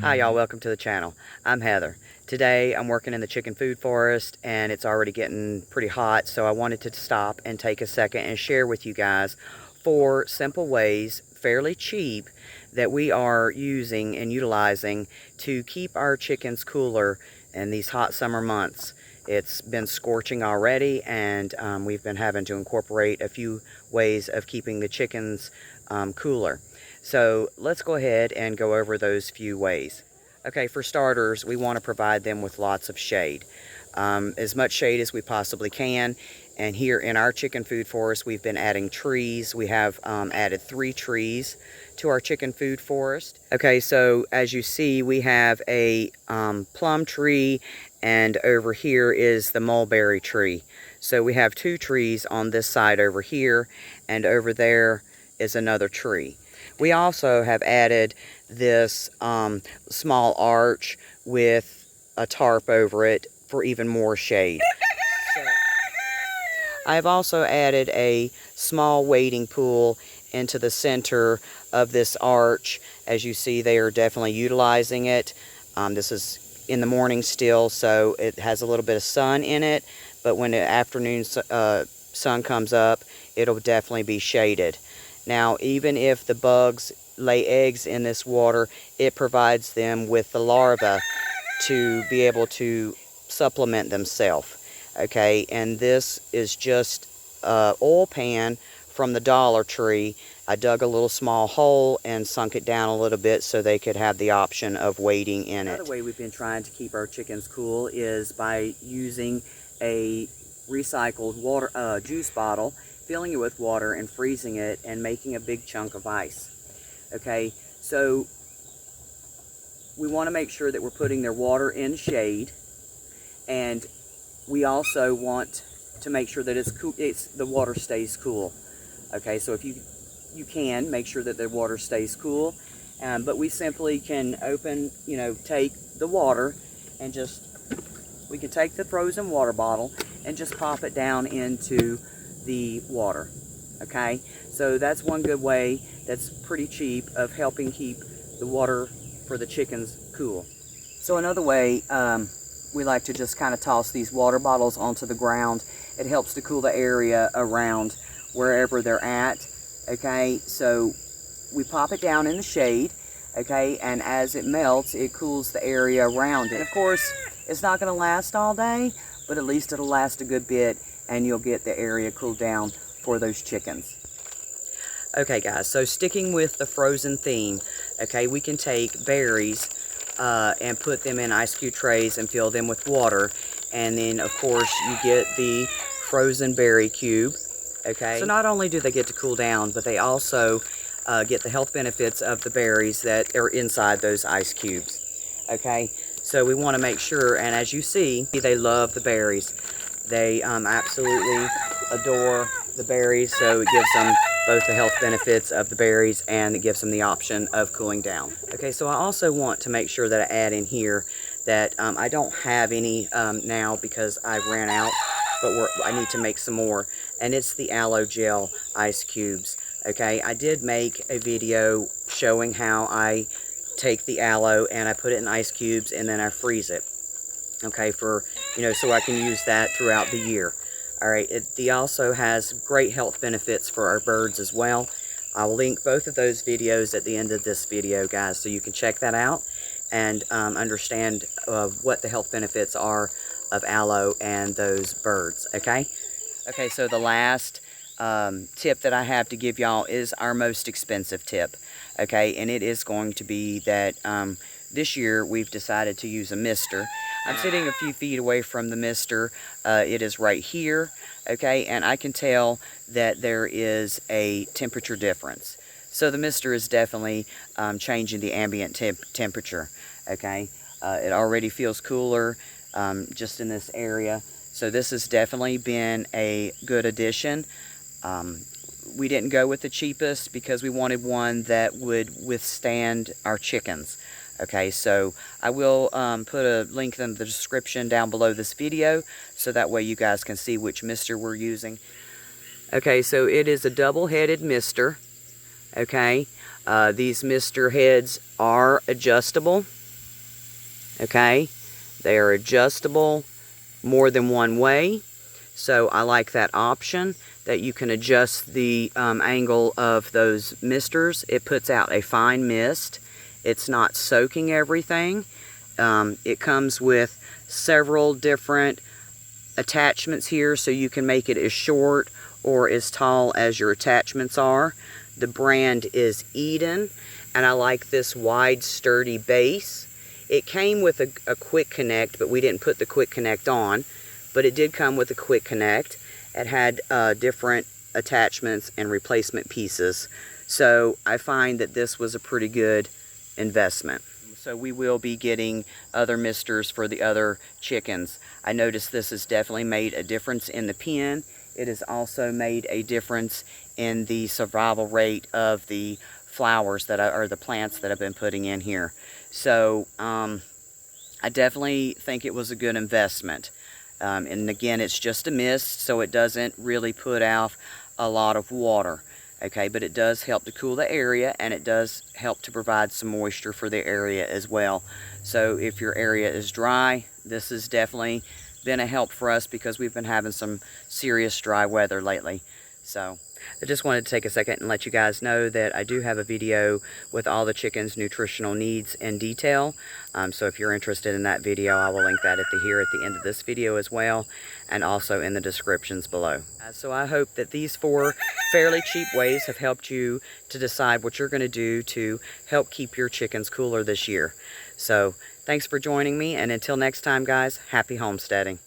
Hi y'all, welcome to the channel. I'm Heather. Today I'm working in the chicken food forest and it's already getting pretty hot, so I wanted to stop and take a second and share with you guys 4 simple ways, fairly cheap, that we are using and utilizing to keep our chickens cooler in these hot summer months. It's been scorching already, and we've been having to incorporate a few ways of keeping the chickens cooler. So let's go ahead and go over those few ways. Okay, for starters, we want to provide them with lots of shade. As much shade as we possibly can. And here in our chicken food forest, we've been adding trees. We have added 3 trees to our chicken food forest. Okay, so as you see, we have a plum tree, and over here is the mulberry tree. So we have 2 trees on this side over here, and over there is another tree. We also have added this small arch with a tarp over it for even more shade. So, I have also added a small wading pool into the center of this arch. As you see, they are definitely utilizing it. This is in the morning still, so it has a little bit of sun in it, but when the afternoon sun comes up, it'll definitely be shaded. Now, even if the bugs lay eggs in this water, it provides them with the larvae to be able to supplement themselves. Okay, and this is just oil pan from the Dollar Tree. I dug a little small hole and sunk it down a little bit so they could have the option of wading in it. Another way we've been trying to keep our chickens cool is by using a recycled water juice bottle, filling it with water and freezing it and making a big chunk of ice. Okay, so we want to make sure that we're putting their water in shade, and we also want to make sure that it's cool, the water stays cool. Okay, so if you can make sure that the water stays cool, but we simply can take the water and we can take the frozen water bottle and just pop it down into the water. Okay, so that's one good way that's pretty cheap of helping keep the water for the chickens cool. So another way, we like to just kind of toss these water bottles onto the ground. It helps to cool the area around wherever they're at. Okay, so we pop it down in the shade, okay, and as it melts, it cools the area around it. And of course, it's not going to last all day, but at least it'll last a good bit, and you'll get the area cooled down for those chickens. Okay guys, so sticking with the frozen theme, okay, we can take berries and put them in ice cube trays and fill them with water, and then of course you get the frozen berry cube. Okay, so not only do they get to cool down, but they also get the health benefits of the berries that are inside those ice cubes. Okay, so we want to make sure, and as you see, they love the berries. They absolutely adore the berries, so it gives them both the health benefits of the berries and it gives them the option of cooling down. Okay, so I also want to make sure that I add in here that I don't have any now because I ran out, but I need to make some more, and it's the Aloe Gel ice cubes. Okay, I did make a video showing how I take the aloe and I put it in ice cubes and then I freeze it. Okay, for, so I can use that throughout the year. All right, it also has great health benefits for our birds as well. I'll link both of those videos at the end of this video, guys, so you can check that out and understand what the health benefits are of aloe and those birds. Okay, so the last tip that I have to give y'all is our most expensive tip. Okay, and it is going to be that this year we've decided to use a mister. I'm sitting a few feet away from the mister. It is right here, okay, and I can tell that there is a temperature difference. So the mister is definitely changing the ambient temperature, okay. It already feels cooler just in this area. So this has definitely been a good addition. We didn't go with the cheapest because we wanted one that would withstand our chickens. Okay, so I will put a link in the description down below this video so that way you guys can see which mister we're using. Okay, so it is a double-headed mister. Okay, these mister heads are adjustable. Okay, they are adjustable more than one way, so I like that option that you can adjust the angle of those misters. It puts out a fine mist. It's not soaking everything. It comes with several different attachments here, so you can make it as short or as tall as your attachments are. The brand is Eden, and I like this wide, sturdy base. It came with a quick connect, but we didn't put the quick connect on, but it did come with a quick connect. It had different attachments and replacement pieces, so I find that this was a pretty good investment. So we will be getting other misters for the other chickens. I noticed this has definitely made a difference in the pen. It has also made a difference in the survival rate of the flowers or the plants that I've been putting in here. So I definitely think it was a good investment. And again, it's just a mist, so it doesn't really put out a lot of water. Okay, but it does help to cool the area, and it does help to provide some moisture for the area as well. So if your area is dry, this has definitely been a help for us because we've been having some serious dry weather lately. So I just wanted to take a second and let you guys know that I do have a video with all the chickens' nutritional needs in detail. So if you're interested in that video, I will link that here at the end of this video as well, and also in the descriptions below. So I hope that these 4 fairly cheap ways have helped you to decide what you're going to do to help keep your chickens cooler this year. So thanks for joining me, and until next time, guys, happy homesteading.